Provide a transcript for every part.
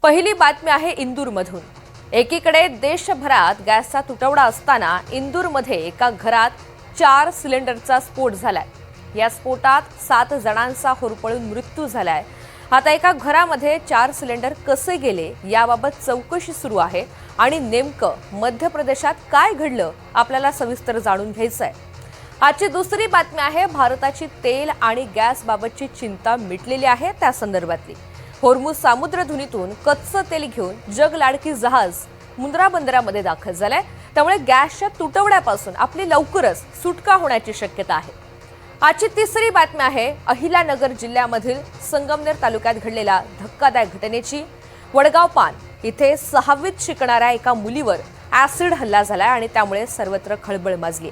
पहिली बातमी आहे इंदूरमधून। एकीकडे देशभरात गॅसचा तुटवडा असताना इंदूरमध्ये एका घरात 4 सिलेंडरचा स्फोट झालाय। या स्फोटात 7 जणांचा होरपळून मृत्यू झालाय। आता एका घरामध्ये 4 सिलेंडर कसे गेले याबाबत चौकशी सुरू आहे आणि नेमकं मध्य प्रदेशात काय घडलं आपल्याला सविस्तर जाणून घ्यायचं आहे। आजची दुसरी बातमी आहे भारताची तेल आणि गॅस बाबतची चिंता मिटलेली आहे त्या संदर्भातली। होर्मुझ सामुद्रधुनीतून कच्चं तेल घेऊन जगलाडकी जहाज मुंद्रा बंदरामध्ये दाखल झालंय। त्यामुळे गॅसच्या तुटवड्यापासून आपली लवकरच सुटका होण्याची शक्यता आहे। आजची तिसरी बातमी आहे अहिलानगर जिल्ह्यामधील संगमनेर तालुक्यात घडलेल्या धक्कादायक घटनेची। वडगाव पान इथे 6वीत शिकणाऱ्या एका मुलीवर ऍसिड हल्ला झालाय आणि त्यामुळे सर्वत्र खळबळ माजली।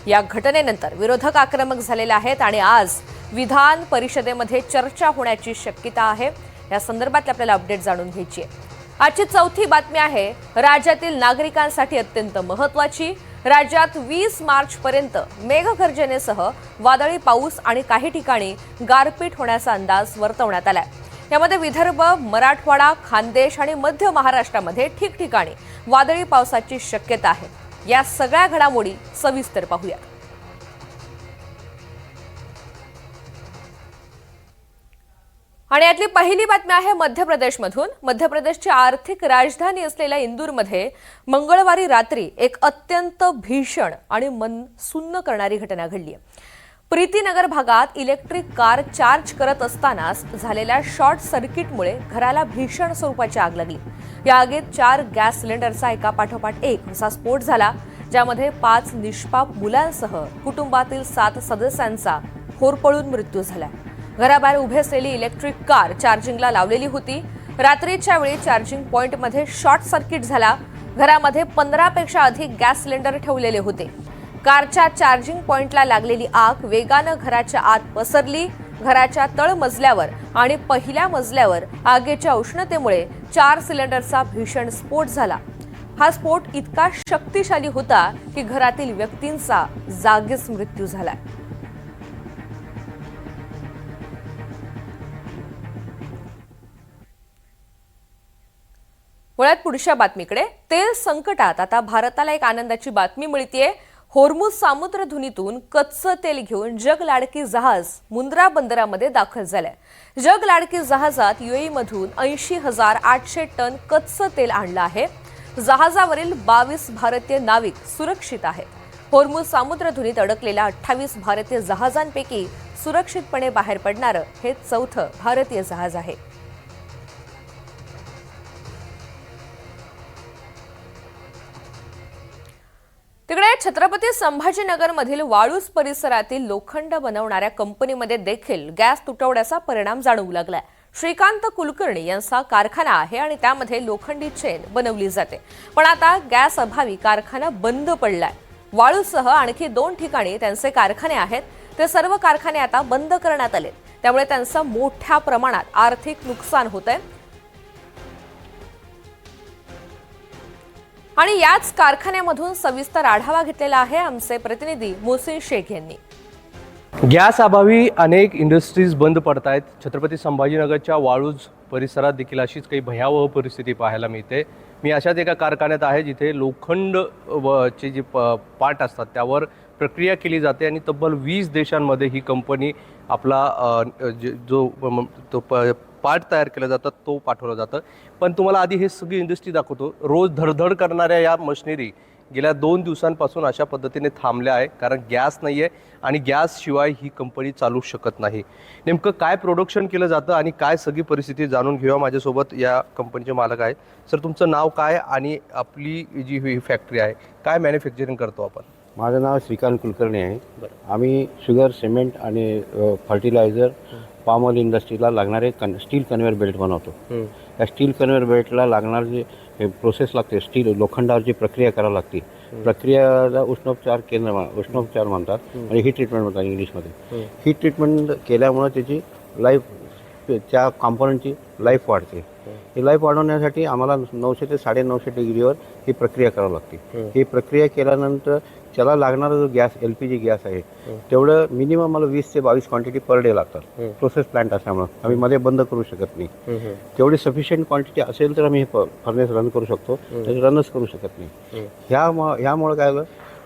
या घटनेनंतर विरोधक आक्रमक झालेले आहेत आणि आज विधान परिषदेमध्ये चर्चा होण्याची शक्यता आहे। या संदर्भात आपल्याला अपडेट जाणून घ्यायची आहे। आजची चौथी बातमी आहे राज्यातील नागरिकांसाठी अत्यंत महत्त्वाची। राज्यात 20 मार्च पर्यंत मेघगर्जनेसह वादळी पाऊस आणि काही ठिकाणी गारपीट होण्याचा अंदाज वर्तवण्यात आलाय। यामध्ये विदर्भ, मराठवाडा, खानदेश आणि मध्य महाराष्ट्रामध्ये ठिकठिकाणी वादळी पावसाची शक्यता आहे। या सगळ्या घडामोडी सविस्तर पाहूया। आणि यातली पहिली बातमी आहे मध्य प्रदेशमधून। मध्य प्रदेशची आर्थिक राजधानी असलेल्या इंदूरमध्ये मंगळवारी रात्री एक अत्यंत भीषण आणि मन सुन्न करणारी घटना घडली आहे। प्रीतीनगर भागात इलेक्ट्रिक कार चार्ज करत असतानाच झालेल्या शॉर्ट सर्किटमुळे घराला भीषण स्वरूपाची आग लागली। या आगीत 4 गॅस सिलेंडरचा एकापाठोपाठ एक असा स्फोट झाला, ज्यामध्ये 5 निष्पाप मुलांसह कुटुंबातील 7 सदस्यांचा होरपळून मृत्यू झाला। घराबाहेर उभी असलेली इलेक्ट्रिक कार चार्जिंगला लावलेली होती। रात्रीच्या वेळी चार्जिंग पॉइंटमध्ये शॉर्ट सर्किट झाला। घरामध्ये 15 पेक्षा अधिक गॅस सिलेंडर ठेवलेले होते। कारच्या चार्जिंग पॉइंटला लागलेली आग वेगानं घराच्या आत पसरली। घराच्या तळमजल्यावर आणि पहिल्या मजल्यावर आगीच्या उष्णतेमुळे 4 सिलेंडरचा भीषण स्फोट झाला। हा स्फोट इतका शक्तिशाली होता की घरातील व्यक्तींचा जागीच मृत्यू झाला। वळत पुढच्या बातमीकडे। तेल संकटात आता भारताला एक आनंदाची बातमी मिळतेय। होर्मुझ सामुद्रधुनीतून कच्चं तेल घेऊन जगलाडकी जहाज मुंद्रा बंदरामध्ये दाखल झालंय। जगलाडकी जहाजात UAE मधून 80,800 टन कच्चं तेल आणलं आहे। जहाजावरील 22 भारतीय नाविक सुरक्षित आहेत। होर्मुझ सामुद्रधुनीत अडकलेल्या 28 भारतीय जहाजांपैकी सुरक्षितपणे बाहेर पडणारं हे 4थं भारतीय जहाज आहे। तिकडे छत्रपती संभाजीनगरमधील वाळूज परिसरातील लोखंड बनवणाऱ्या कंपनीमध्ये देखील गॅस तुटवड्याचा परिणाम जाणवू लागलाय। श्रीकांत कुलकर्णी यांचा कारखाना आहे आणि त्यामध्ये लोखंडी चेन बनवली जाते, पण आता गॅस अभावी कारखाना बंद पडलाय। वाळूजसह आणखी 2 ठिकाणी त्यांचे कारखाने आहेत, ते सर्व कारखाने आता बंद करण्यात आले। त्यामुळे त्यांचं मोठ्या प्रमाणात आर्थिक नुकसान होतंय आणि याच कारखान्यामधून सविस्तर आढावा घेतलेला आहे आमचे प्रतिनिधी मोहसिन शेख यांनी। गॅस अभावी अनेक इंडस्ट्रीज बंद पडत आहेत। छत्रपती संभाजीनगरच्या वाळूज परिसरात देखील अशीच काही भयावह परिस्थिती पाहायला मिळते। मी अशाच एका कारखान्यात आहे जिथे लोखंड चे जे पार्ट असतात त्यावर प्रक्रिया केली जाते आणि तब्बल 20 देशांमध्ये ही कंपनी आपला जो पार्ट तयार केला जातात तो पाठवला जातं। पण तुम्हाला आधी हे सगळी इंडस्ट्री दाखवतो। रोज धडधड करणाऱ्या या मशिनरी गेल्या 2 दिवसांपासून अशा पद्धतीने थांबल्या आहे, कारण गॅस नाही आहे आणि गॅस शिवाय ही कंपनी चालू शकत नाही। नेमकं काय प्रोडक्शन केलं जातं आणि काय सगळी परिस्थिती जाणून घेऊया। माझ्यासोबत या कंपनीचे मालक आहेत। सर, तुमचं नाव काय आणि आपली जी ही फॅक्टरी आहे काय मॅन्युफॅक्चरिंग करतो आपण? माझं नाव श्रीकांत कुलकर्णी आहे। आम्ही शुगर, सिमेंट आणि फर्टिलायझर पाम ऑइल इंडस्ट्रीला लागणारे स्टील कन्व्हेयर बेल्ट बनवतो। या स्टील कन्व्हेयर बेल्टला लागणार जे प्रोसेस लागते, स्टील लोखंडावर जी प्रक्रिया करावी लागते, प्रक्रियाला उष्णोपचार म्हणतात आणि हीट ट्रीटमेंट म्हणतात इंग्लिशमध्ये। हीट ट्रीटमेंट केल्यामुळे त्याची लाईफ, त्या कॉम्पोनंटची लाईफ वाढते। ही लाईफ वाढवण्यासाठी आम्हाला 900 ते 950 डिग्रीवर ही प्रक्रिया करावी लागते. ही प्रक्रिया केल्यानंतर त्याला लागणारा जो गॅस LPG गॅस आहे तेवढं मिनिमम मला 20 ते 22 क्वांटिटी पर डे लागतात. प्रोसेस प्लांट असल्यामुळे आम्ही मध्ये बंद करू शकत नाही. तेवढी सफिशियंट क्वांटिटी असेल तर आम्ही हे फर्नेस रन करू शकतो, रनच करू शकत नाही. ह्यामुळं काय झालं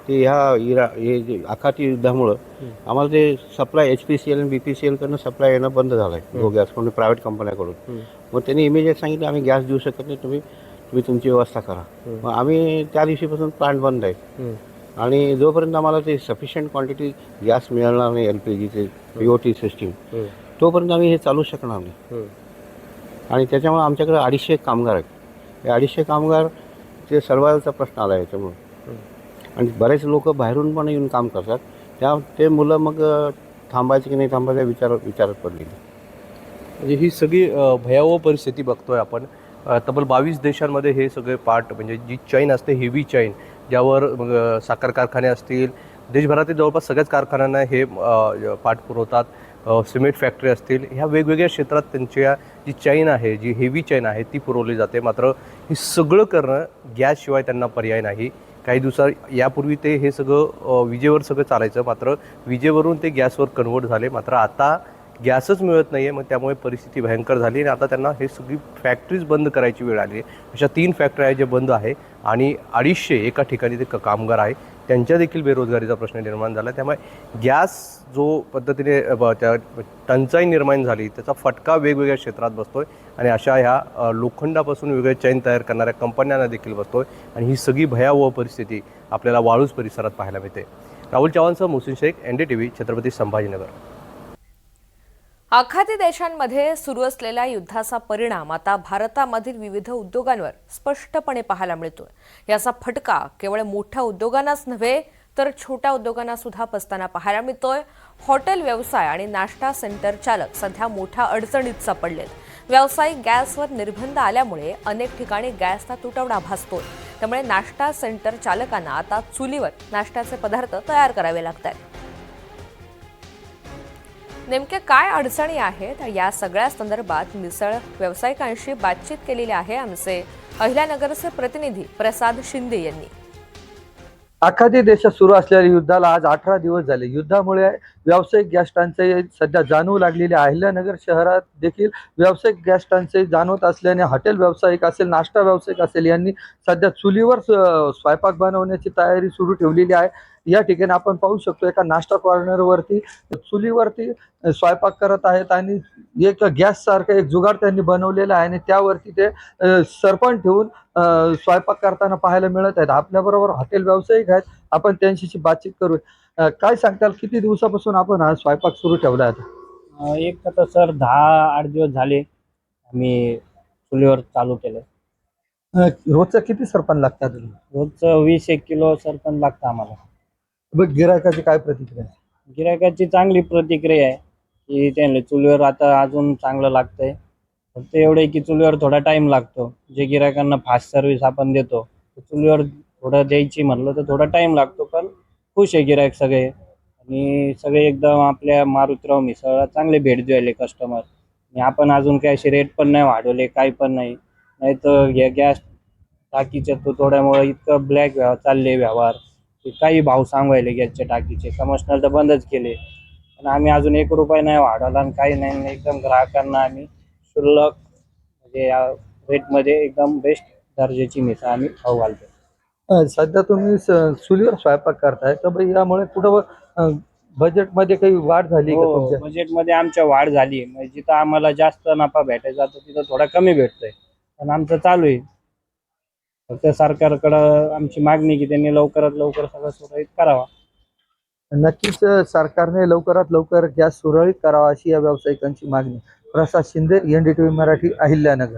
की हे जे आखाती युद्धामुळं आम्हाला ते सप्लाय HPCL आणि BPCL कडनं सप्लाय येणं बंद झालं आहे जो गॅस कोणी प्रायव्हेट कंपन्याकडून. मग त्यांनी इमिजिएट सांगितलं आम्ही गॅस देऊ शकत नाही, तुम्ही तुमची व्यवस्था करा. मग आम्ही त्या दिवशीपासून प्लांट बंद आहे आणि जोपर्यंत आम्हाला ते सफिशियंट क्वांटिटी गॅस मिळणार नाही LPGचे BOT सिस्टीम तोपर्यंत आम्ही हे चालू शकणार नाही. आणि त्याच्यामुळे आमच्याकडे 250 कामगार आहेत. हे 250 कामगार ते सर्वायवलचा प्रश्न आला आहे याच्यामुळे. आणि बरेच लोक बाहेरून पण येऊन काम करतात. ते मुलं मग थांबायचं की नाही थांबायचं विचारात पडलेली. म्हणजे ही सगळी भयावह परिस्थिती बघतोय आपण. तब्बल 22 देशांमध्ये हे सगळे पार्ट म्हणजे जी चैन असते हेवी चैन ज्यावर साखर कारखाने असतील, देशभरातील जवळपास सगळ्याच कारखान्यांना हे पार्ट पुरवतात. सिमेंट फॅक्टरी असतील, ह्या वेगवेगळ्या क्षेत्रात त्यांच्या जी चैन आहे, जी हेवी चैन आहे ती पुरवली जाते. मात्र हे सगळं करणं गॅसशिवाय त्यांना पर्याय नाही. काही दिवसात यापूर्वी ते हे सगळं विजेवर सगळं चालायचं, मात्र विजेवरून ते गॅसवर कन्वर्ट झाले. मात्र आता गॅसच मिळत नाही आहे. मग त्यामुळे परिस्थिती भयंकर झाली आणि आता त्यांना हे सगळी फॅक्टरीज बंद करायची वेळ आली आहे. अशा 3 फॅक्टरी आहे जे बंद आहे आणि 250 एका ठिकाणी ते कामगार आहे, त्यांच्या देखील बेरोजगारीचा प्रश्न निर्माण झाला. त्यामुळे गॅस जो पद्धतीने त्या टंचाई निर्माण झाली त्याचा फटका वेगवेगळ्या क्षेत्रात बसतोय आणि अशा ह्या लोखंडापासून वेगळे चैन तयार करणाऱ्या कंपन्यांना देखील बसतोय. आणि ही सगळी भयावह परिस्थिती आपल्याला वाळूज परिसरात पाहायला मिळते. राहुल चव्हाणसह मोहसिन शेख, NDTV, छत्रपती संभाजीनगर. आखाती देशांमध्ये सुरू असलेल्या युद्धाचा परिणाम आता भारतामधील विविध उद्योगांवर स्पष्टपणे पाहायला मिळतोय. याचा फटका केवळ मोठ्या उद्योगांनाच नव्हे तर छोट्या उद्योगांना सुद्धा बसताना पाहायला मिळतोय. हॉटेल व्यवसाय आणि नाश्ता सेंटर चालक सध्या मोठ्या अडचणीत सापडलेत. व्यावसायिक गॅसवर निर्बंध आल्यामुळे अनेक ठिकाणी गॅसचा तुटवडा भासतोय. त्यामुळे नाश्ता सेंटर चालकांना आता चुलीवर नाश्त्याचे पदार्थ तयार करावे लागतात. नेमक्या काय अडचणी आहेत या सगळ्या संदर्भात मिसळ व्यावसायिकांशी बातचीत केलेली आहे आमचे अहिल्यानगरचे प्रतिनिधी प्रसाद शिंदे यांनी. आखाती देशात सुरू असलेल्या युद्धाला आज 18 दिवस झाले. युद्धामुळे व्यावसायिक गॅस टंचाई सध्या जाणवू लागलेली आहे. अहिल्यानगर शहरात देखील व्यावसायिक गॅस टंचाई जाणवत असल्याने हॉटेल व्यावसायिक असेल, नाश्ता व्यावसायिक असेल यांनी सध्या चुलीवर स्वयंपाक बनवण्याची तयारी सुरू ठेवलेली आहे. या ठिकाणी आपण पाहू शकतो एका नाश्ता कॉर्नरवरती चुलीवरती स्वयंपाक करत आहेत आणि एक गॅस सारखं एक जुगाड त्यांनी बनवलेला आहे आणि त्यावरती ते सरपण ठेवून स्वयंपाक करताना पाहायला मिळत आहेत. आपल्याबरोबर हॉटेल व्यावसायिक आहेत, आपण त्यांच्याशी बातचीत करू. काय सांगताल, किती दिवसापासून आपण हा स्वयंपाक सुरू ठेवला आहे? एक तर सर 10-8 दिवस झाले आम्ही चुलीवर चालू केलं. रोजचं किती सरपण लागतात? रोजचं 20-1 किलो सरपण लागतं आम्हाला. बघ, गिरायकाची काय प्रतिक्रिया? गिरायकाची चांगली प्रतिक्रिया आहे की त्यांना चुलीवर आता अजून चांगलं लागतंय. फक्त एवढं की चुलीवर थोडा टाइम लागतो. जे गिरायकांना फास्ट सर्व्हिस आपण देतो चुलीवर थोडं द्यायची म्हणलं तर थोडा टाइम लागतो, पण खुश आहे गिरायक सगळे. आणि सगळे एकदम आपल्या मारुतीराव मिसळला चांगले भेट द्यायले कस्टमर. आणि आपण अजून काय असे रेट पण नाही वाढवले, काही पण नाही. नाही तर गॅस टाकीच्या तोड्यामुळे इतकं ब्लॅक चालले व्यवहार की काही भाव सांगायले गॅसच्या टाकीचे. कमर्शनल तर बंदच केले, पण आम्ही अजून 1 रुपया नाही वाढवला आणि काही नाही. एकदम ग्राहकांना आम्ही शुल्लक म्हणजे या रेटमध्ये एकदम बेस्ट दर्जाची मिसळ आम्ही खाऊ घालतो. सध्या तुम्ही चुलीवर स्वयंपाक करताय तर यामुळे कुठं बजेटमध्ये काही वाढ झाली का तुमच्या? बजेटमध्ये आमच्या वाढ झाली. म्हणजे जिथं आम्हाला जास्त नफा भेटायचा तर तिथं थोडा कमी भेटतोय, पण आमचं चालू आहे. फक्त सरकारकडं आमची मागणी की त्यांनी लवकरात लवकर सगळं सुरळीत करावा. नक्कीच सरकारने लवकरात लवकर गॅस सुरळीत करावा अशी या व्यावसायिकांची मागणी. प्रसाद शिंदे, NDTV मराठी, अहिल्यानगर.